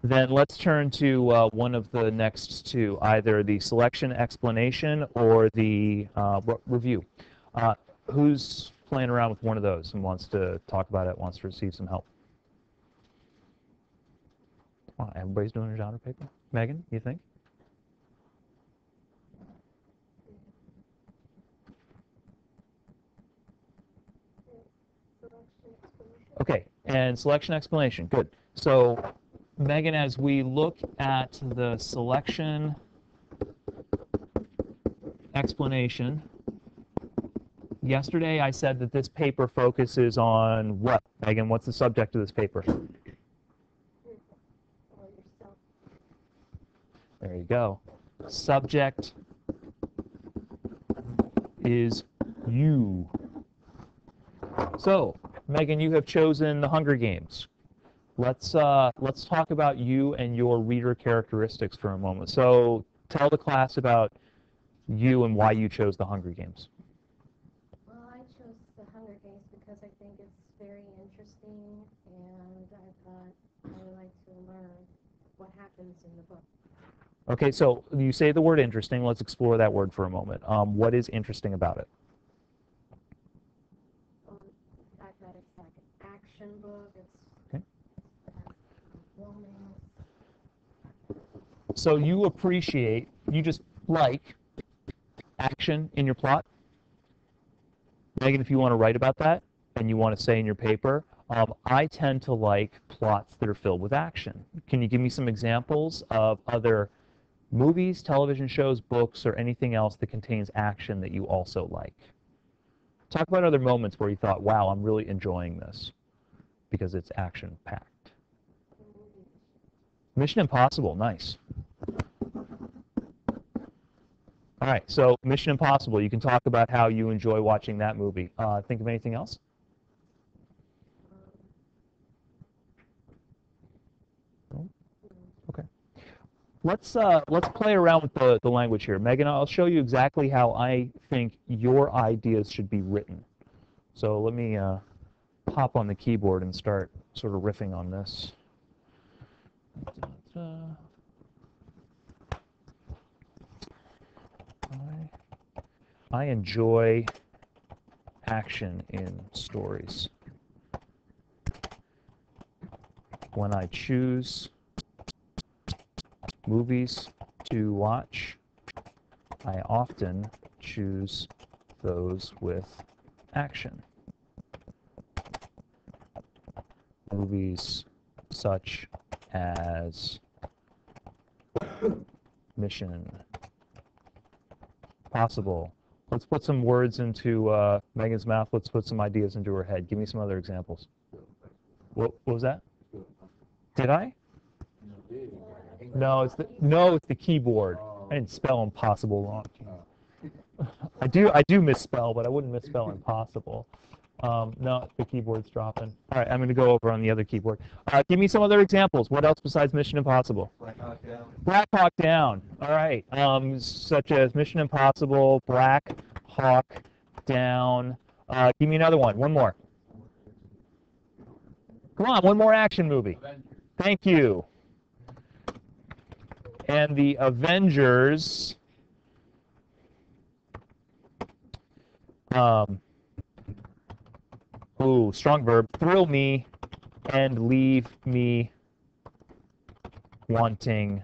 Then let's turn to one of the next two, either the selection explanation or the review. Who's playing around with one of those and wants to talk about it, wants to receive some help? Come on, everybody's doing a genre paper. Megan, you think? Okay, and selection explanation, good. So, Megan, as we look at the selection explanation, yesterday I said that this paper focuses on what? Megan, what's the subject of this paper? There you go. Subject is you. So, Megan, you have chosen the Hunger Games. Let's talk about you and your reader characteristics for a moment. So, tell the class about you and why you chose the Hunger Games. Well, I chose the Hunger Games because I think it's very interesting, and I thought I would like to learn what happens in the book. Okay, so you say the word interesting. Let's explore that word for a moment. What is interesting about it? I thought it's like an action book. It's okay. romance. So you appreciate, you just like action in your plot? Megan, if you want to write about that and you want to say in your paper, I tend to like plots that are filled with action. Can you give me some examples of other movies, television shows, books, or anything else that contains action that you also like? Talk about other moments where you thought, wow, I'm really enjoying this because it's action-packed. Mission Impossible, nice. All right, so Mission Impossible, you can talk about how you enjoy watching that movie. Think of anything else? Okay. Let's play around with the language here. Megan, I'll show you exactly how I think your ideas should be written. So let me pop on the keyboard and start sort of riffing on this. I enjoy action in stories. When I choose movies to watch, I often choose those with action. Movies such as Mission Impossible. Let's put some words into Megan's mouth. Let's put some ideas into her head. Give me some other examples. What was that? Did I? No, it's the keyboard. I didn't spell impossible wrong. I do misspell, but I wouldn't misspell impossible. No, the keyboard's dropping. All right, I'm going to go over on the other keyboard. Give me some other examples. What else besides Mission Impossible? Black Hawk Down. Black Hawk Down. All right. Such as Mission Impossible, Black Hawk Down. Give me another one. One more. Come on, one more action movie. Avengers. Thank you. And the Avengers. Ooh, strong verb. Thrill me and leave me wanting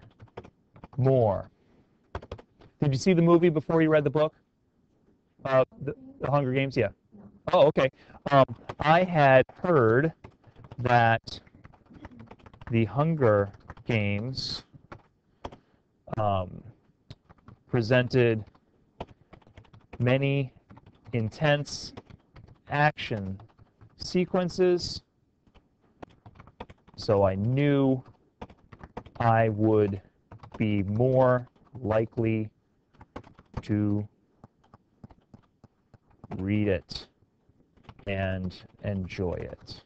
more. Did you see the movie before you read the book? The Hunger Games? Yeah. Oh, okay. I had heard that the Hunger Games presented many intense action sequences, so I knew I would be more likely to read it and enjoy it.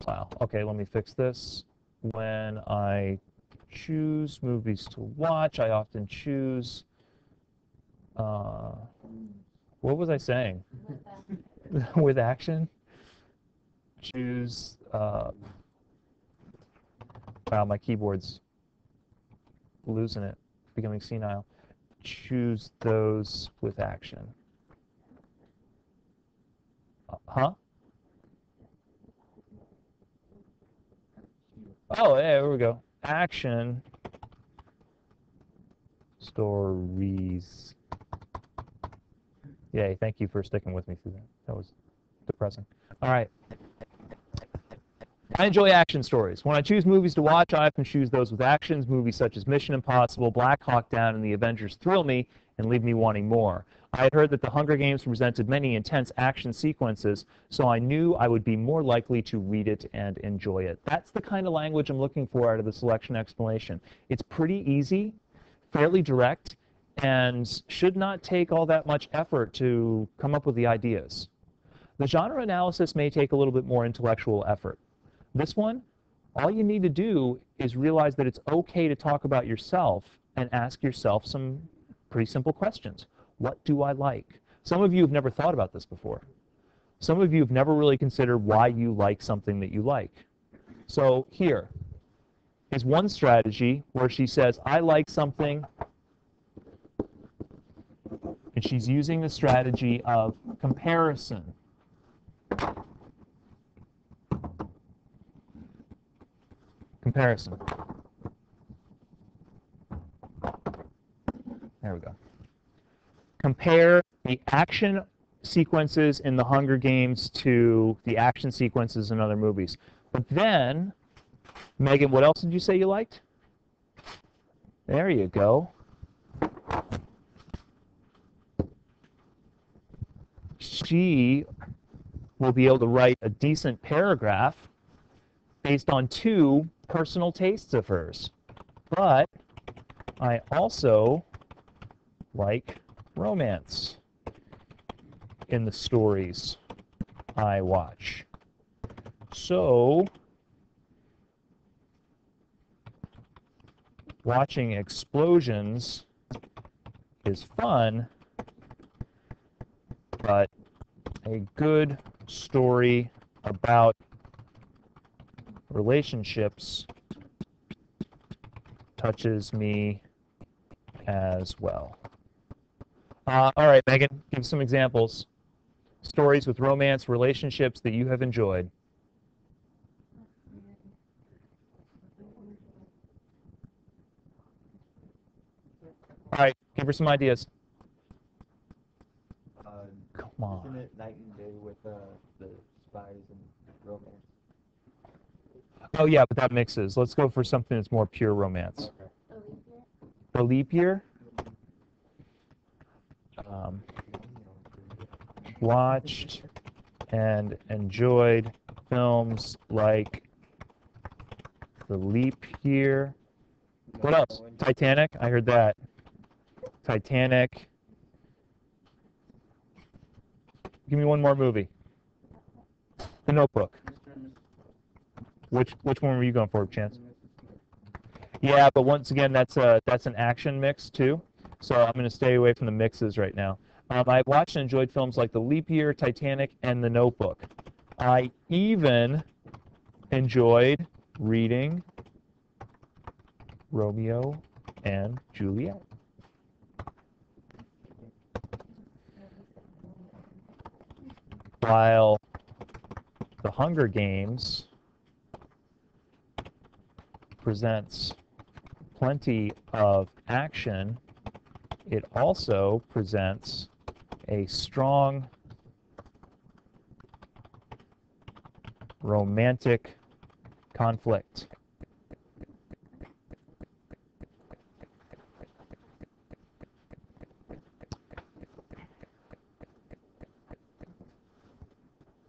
Wow. Okay, let me fix this. When I choose movies to watch, I often choose what was I saying? With action? Choose, wow, my keyboard's losing it, becoming senile. Choose those with action. Huh? Oh, yeah, there we go. Action stories. Yay, thank you for sticking with me through that. That was depressing. All right. I enjoy action stories. When I choose movies to watch, I often choose those with actions. Movies such as Mission Impossible, Black Hawk Down, and The Avengers thrill me and leave me wanting more. I had heard that The Hunger Games presented many intense action sequences, so I knew I would be more likely to read it and enjoy it. That's the kind of language I'm looking for out of the selection explanation. It's pretty easy, fairly direct, and should not take all that much effort to come up with the ideas. The genre analysis may take a little bit more intellectual effort. This one, all you need to do is realize that it's okay to talk about yourself and ask yourself some pretty simple questions. What do I like? Some of you have never thought about this before. Some of you have never really considered why you like something that you like. So here is one strategy where she says, I like something, and she's using the strategy of comparison. Comparison. There we go. Compare the action sequences in the Hunger Games to the action sequences in other movies. But then, Megan, what else did you say you liked? There you go. She will be able to write a decent paragraph based on two personal tastes of hers. But I also like romance in the stories I watch. So, watching explosions is fun, but a good story about relationships touches me as well. All right, Megan, give some examples. Stories with romance, relationships that you have enjoyed. All right, give her some ideas. Come on. Isn't it night and day with the spies and romance? Oh, yeah, but that mixes. Let's go for something that's more pure romance. Okay. A leap year? Watched and enjoyed films like The Leap Year. What else? Titanic? I heard that. Titanic. Give me one more movie. The Notebook. Which one were you going for, Chance? Yeah, but once again, that's an action mix too. So I'm going to stay away from the mixes right now. I watched and enjoyed films like The Leap Year, Titanic, and The Notebook. I even enjoyed reading Romeo and Juliet. While The Hunger Games presents plenty of action, it also presents a strong romantic conflict.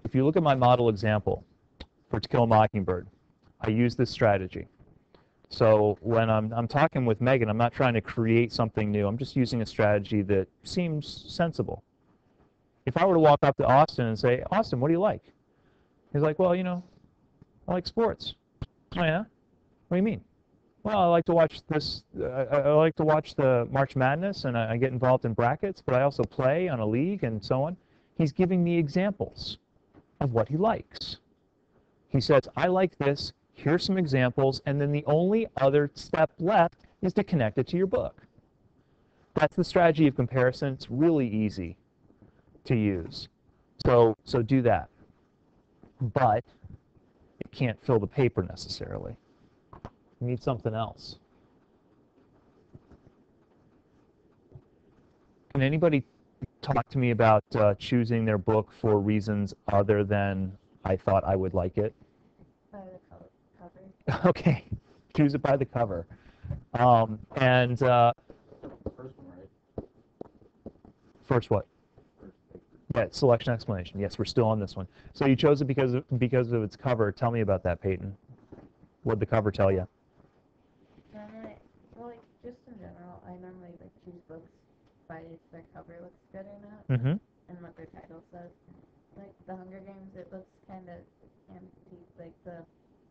If you look at my model example for To Kill a Mockingbird, I use this strategy. So when I'm talking with Megan, I'm not trying to create something new. I'm just using a strategy that seems sensible. If I were to walk up to Austin and say, Austin, what do you like? He's like, well, I like sports. Oh, yeah? What do you mean? Well, I like to watch this. I like to watch the March Madness, and I get involved in brackets, but I also play on a league and so on. He's giving me examples of what he likes. He says, I like this, here's some examples, and then the only other step left is to connect it to your book. That's the strategy of comparison. It's really easy to use. So do that. But it can't fill the paper necessarily. You need something else. Can anybody talk to me about choosing their book for reasons other than I thought I would like it? By the cover. Okay, choose it by the cover. First one, right? First what? First paper. Yeah, selection explanation. Yes, we're still on this one. So you chose it because of its cover. Tell me about that, Peyton. What'd the cover tell you? Well, like, just in general, I normally like choose books by if their cover looks good or not, Mm-hmm. and what their title says. Like The Hunger Games, it looks kind of antique, like the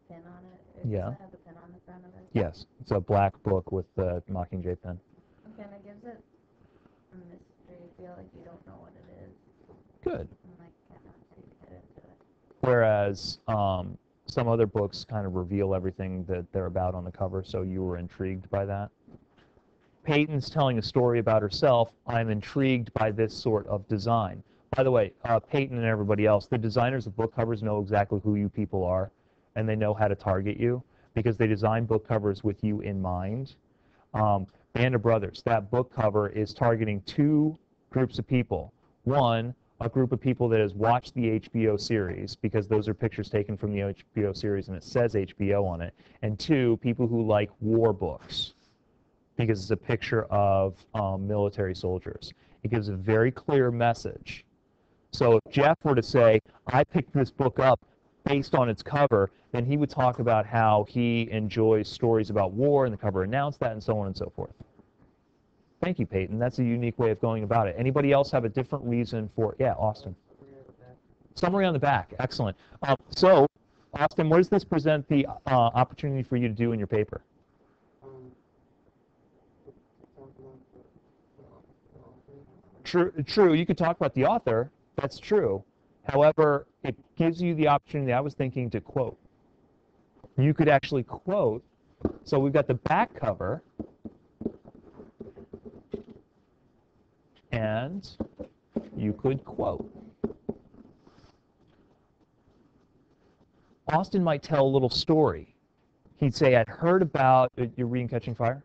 pin on it. It Yeah. doesn't have the pin on the front of it. Yes, it's a black book with the Mockingjay pen. It kind of gives it a mystery feel, like you don't know what it is, Good. and like kind of to get into it. Whereas some other books kind of reveal everything that they're about on the cover, so you were intrigued by that. Peyton's telling a story about herself. I'm intrigued by this sort of design. By the way, Peyton and everybody else, the designers of book covers know exactly who you people are, and they know how to target you because they design book covers with you in mind. Band of Brothers, that book cover is targeting two groups of people. One, a group of people that has watched the HBO series because those are pictures taken from the HBO series and it says HBO on it. And two, people who like war books because it's a picture of military soldiers. It gives a very clear message. So if Jeff were to say, I picked this book up based on its cover, then he would talk about how he enjoys stories about war, and the cover announced that, and so on and so forth. Thank you, Peyton. That's a unique way of going about it. Anybody else have a different reason for, yeah, Austin. Summary on the back, excellent. So, Austin, what does this present the opportunity for you to do in your paper? True, you could talk about the author, that's true. However, it gives you the opportunity, I was thinking, to quote. You could actually quote, so we've got the back cover, and you could quote. Austin might tell a little story. He'd say, I'd heard about, you're reading Catching Fire?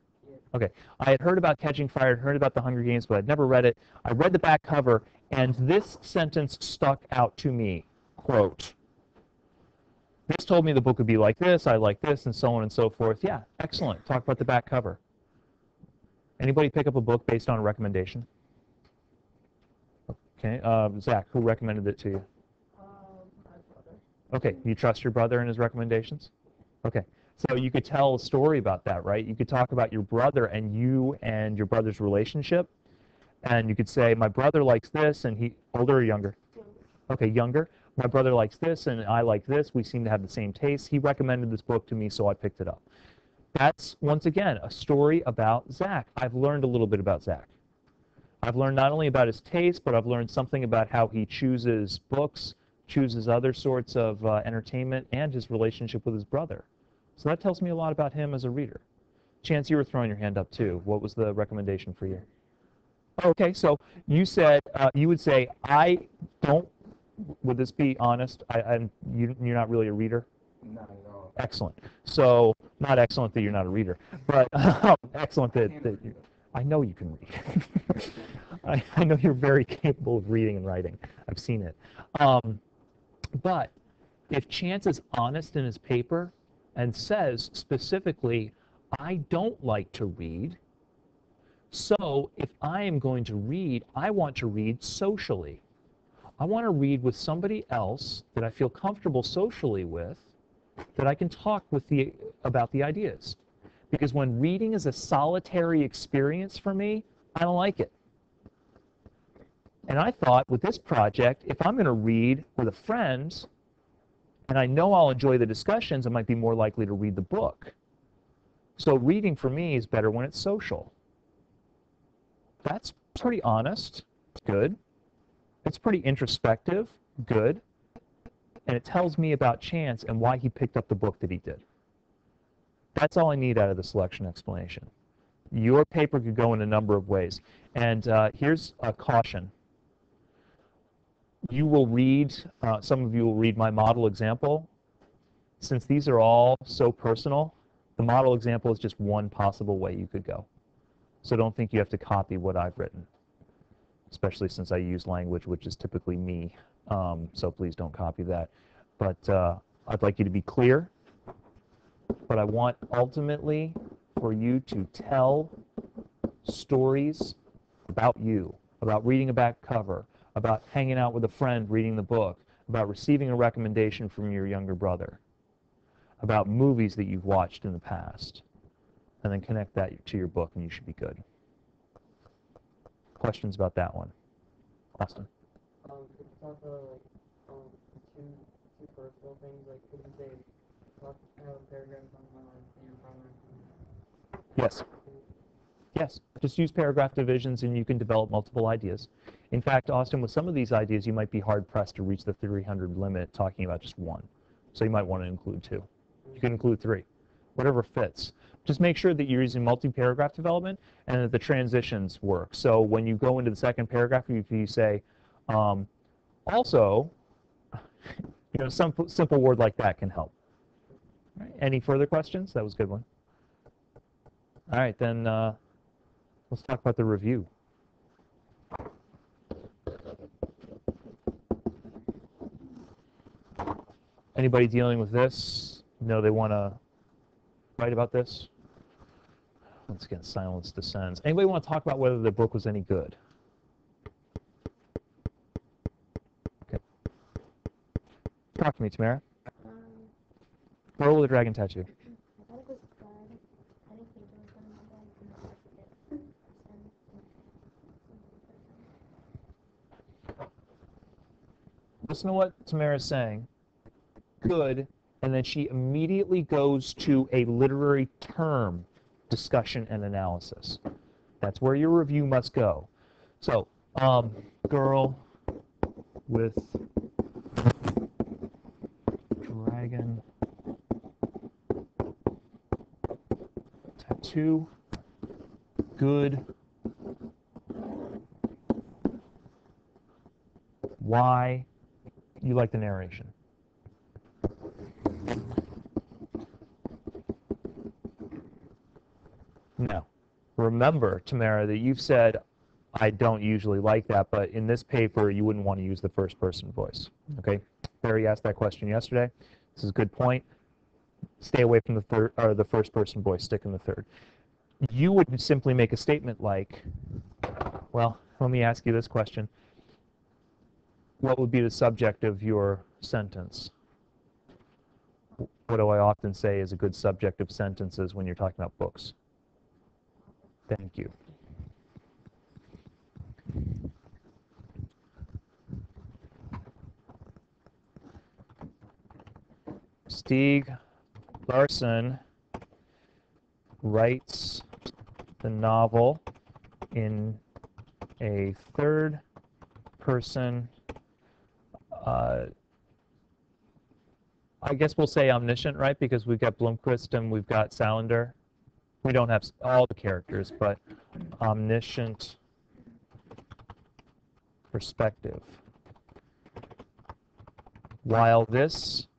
Okay, I had heard about Catching Fire, I'd heard about the Hunger Games, but I'd never read it. I read the back cover, and this sentence stuck out to me, quote, this told me the book would be like this, I like this, and so on and so forth. Yeah, excellent. Talk about the back cover. Anybody pick up a book based on a recommendation? Okay, Zach, who recommended it to you? My brother. Okay, you trust your brother and his recommendations? Okay, so you could tell a story about that, right? You could talk about your brother and you and your brother's relationship, and you could say, my brother likes this, and he, older or younger? Okay, younger. My brother likes this, and I like this. We seem to have the same taste. He recommended this book to me, so I picked it up. That's, once again, a story about Zach. I've learned a little bit about Zach. I've learned not only about his taste, but I've learned something about how he chooses books, chooses other sorts of entertainment, and his relationship with his brother. So that tells me a lot about him as a reader. Chance, you were throwing your hand up too. What was the recommendation for you? Okay, so you said, you would say, I don't, would this be honest? You're not really a reader? Not at all. Excellent. So, not excellent that you're not a reader, but excellent that you, I know you can read. I know you're very capable of reading and writing. I've seen it. But if Chance is honest in his paper and says specifically, I don't like to read, so if I am going to read, I want to read socially. I want to read with somebody else that I feel comfortable socially with, that I can talk with about the ideas. Because when reading is a solitary experience for me, I don't like it. And I thought with this project, if I'm going to read with a friend, and I know I'll enjoy the discussions, I might be more likely to read the book. So reading for me is better when it's social. That's pretty honest, good. It's pretty introspective, good. and it tells me about Chance and why he picked up the book that he did. That's all I need out of the selection explanation. Your paper could go in a number of ways. And here's a caution. You will read, some of you will read my model example. Since these are all so personal, the model example is just one possible way you could go. So don't think you have to copy what I've written, especially since I use language which is typically me. So please don't copy that. But I'd like you to be clear. But I want ultimately for you to tell stories about you, about reading a back cover, about hanging out with a friend reading the book, about receiving a recommendation from your younger brother, about movies that you've watched in the past, and then connect that to your book and you should be good. Questions about that one? Austin? Could you talk about two personal things? Like, could you say, have a paragraph on my life and paragraph? Yes. Yes. Just use paragraph divisions and you can develop multiple ideas. In fact, Austin, with some of these ideas, you might be hard-pressed to reach the 300 limit talking about just one. So you might want to include two. You can include three. Whatever fits. Just make sure that you're using multi-paragraph development and that the transitions work. So when you go into the second paragraph, you say, also, some simple word like that can help. All right. Any further questions? That was a good one. All right, then let's talk about the review. Anybody dealing with this? Know they want to write about this? Once again, silence descends. Anybody want to talk about whether the book was any good? Okay. Talk to me, Tamara. Girl with a dragon tattoo. I thought it was good. I didn't think it was going to be good. Listen to what Tamara's saying. Good, and then she immediately goes to a literary term discussion and analysis. That's where your review must go. So, girl with dragon tattoo. Good. Why you like the narration? Now, remember, Tamara, that you've said, I don't usually like that, but in this paper, you wouldn't want to use the first-person voice. Okay? Barry asked that question yesterday. This is a good point. Stay away from the third or the first-person voice. Stick in the third. You would simply make a statement like, well, let me ask you this question. What would be the subject of your sentence? What do I often say is a good subject of sentences when you're talking about books? Thank you. Stieg Larsson writes the novel in a third person, I guess we'll say omniscient, right? Because we've got Blomquist and we've got Salander. We don't have all the characters, but omniscient perspective. While this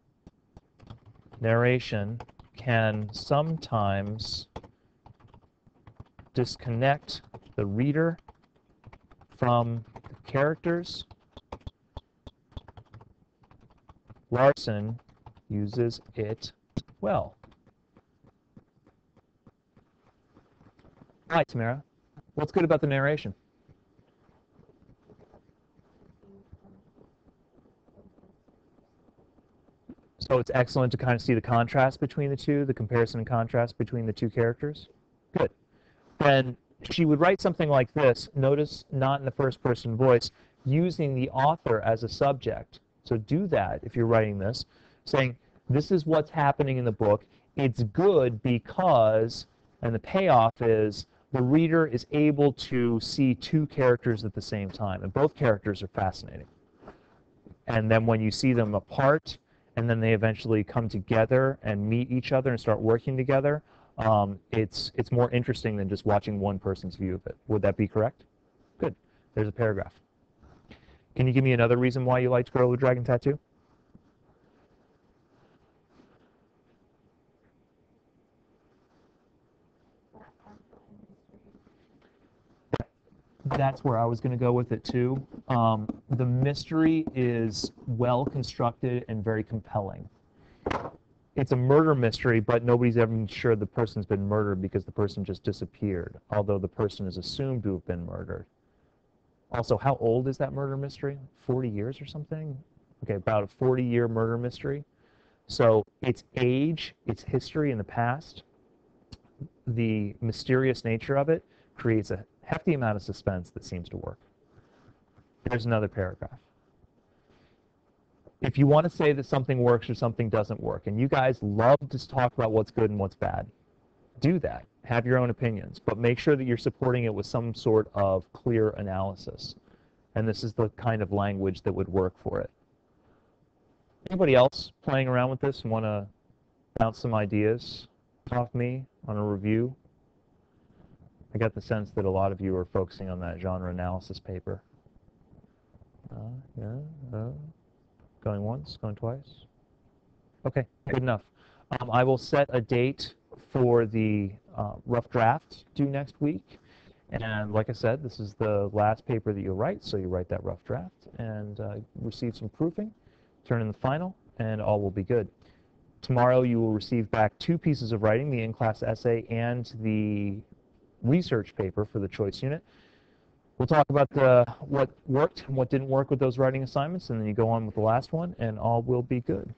narration can sometimes disconnect the reader from the characters, Larsson uses it well. Hi, Tamara. What's good about the narration? So it's excellent to kind of see the contrast between the two, the comparison and contrast between the two characters. Good. Then she would write something like this. Notice not in the first person voice, using the author as a subject. So do that if you're writing this, saying, this is what's happening in the book. It's good because, and the payoff is, the reader is able to see two characters at the same time, and both characters are fascinating. And then when you see them apart, and then they eventually come together and meet each other and start working together, it's more interesting than just watching one person's view of it. Would that be correct? Good. There's a paragraph. Can you give me another reason why you liked Girl with Dragon Tattoo? That's where I was going to go with it too. The mystery is well constructed and very compelling. It's a murder mystery, but nobody's ever sure the person's been murdered because the person just disappeared, although the person is assumed to have been murdered. Also, how old is that murder mystery? 40 years or something? Okay, about a 40-year murder mystery. So its age, its history in the past, the mysterious nature of it creates a hefty amount of suspense that seems to work. There's another paragraph. If you want to say that something works or something doesn't work, and you guys love to talk about what's good and what's bad, do that. Have your own opinions, but make sure that you're supporting it with some sort of clear analysis. And this is the kind of language that would work for it. Anybody else playing around with this and want to bounce some ideas off me on a review? I got the sense that a lot of you are focusing on that genre analysis paper. Going once, going twice. Okay, good enough. I will set a date for the rough draft due next week. And like I said, this is the last paper that you'll write, so you write that rough draft and receive some proofing, turn in the final, and all will be good. Tomorrow you will receive back 2 pieces of writing, the in-class essay and the research paper for the choice unit. We'll talk about what worked and what didn't work with those writing assignments, and then you go on with the last one, and all will be good.